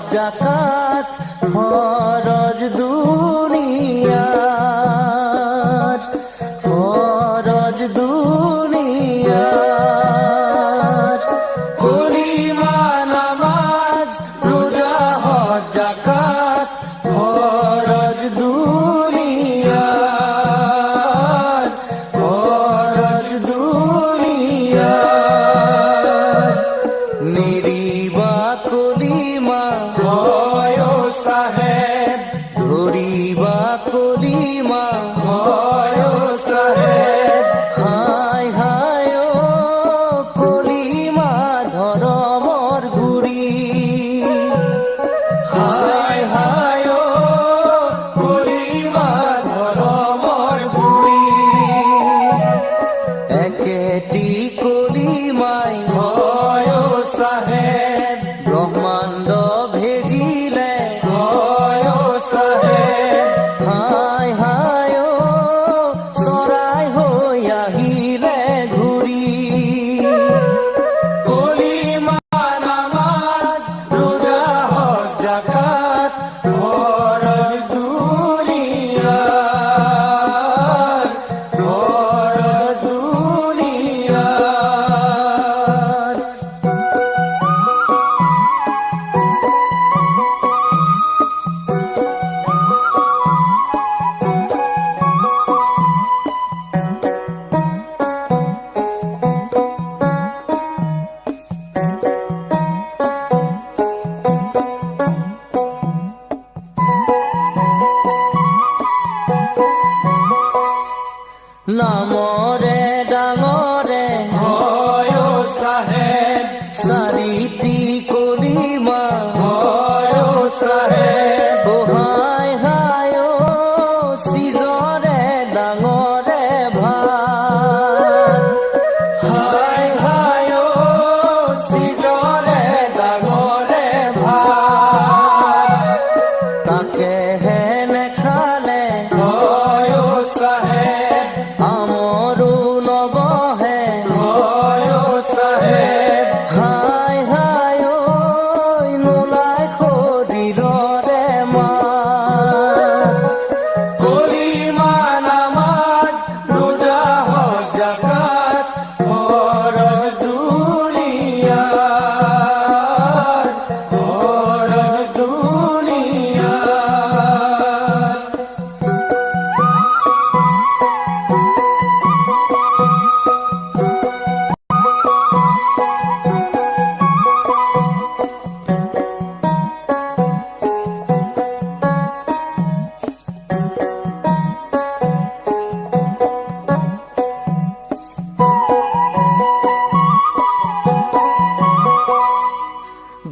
হজ জাকাত ফরজ দুনিয়ার, ফরজ দুনিয়ার। কলিমা নামাজ রোজা হজ জাকাত ফরজ দুনিয়ার, ফরজ দুনিয়ার। নিরিবা কলিমা হয় সাহেব, ধরিবা কলিমা হয় সাহেব। হায় হায় ও কলিমা ধরমর গুরি, হায় হায় ও কলিমা ধরমর গুরি। একেটি কলিমাই হয় সাহেব, ব্রহ্মাণ্ড ভেজিলে হয় সাহেব। হায় হায় ও চৰাই হৈ আহিলে ঘূৰি। কলিমা নামাজ ৰোজা হজ জাকাত ফৰজ দুনিয়াৰ, ফৰজ দুনিয়াৰ। নামৰে ডাঙৰে হয় চাহেব, চাৰিটি কলিমা হয় চাহেব। হায় হায় ও চিজৰে ডাঙৰে ভাত, হায় হায় ও চিজৰে ডাঙৰে ভাত। তাকেহে নেখালে হয় চাহেব, আমৰো নবহে হয় চাহেব। হায় হায় ঐ নোলাই শৰীৰৰে মাত। কলিমা নামাজ ৰোজা হজ জাকাত ফৰজ দুনিয়াৰ, ফৰজ দুনিয়াৰ।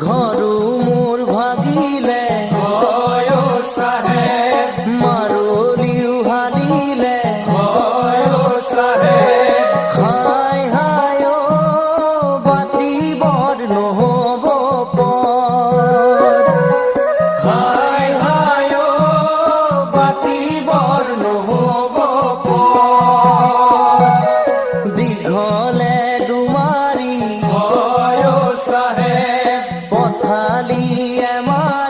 ঘৰো মোৰ ভাগিলে হয় চাহেব, মাৰলিও হানিলে হয় চাহেব। হায় হায় ও বাতিবৰ নহ'ব পৰ, হায় হায় ও বাতিবৰ নহ'ব পৰ। দীঘলে দুমাৰি হয় চাহেব, পথালি এমাৰ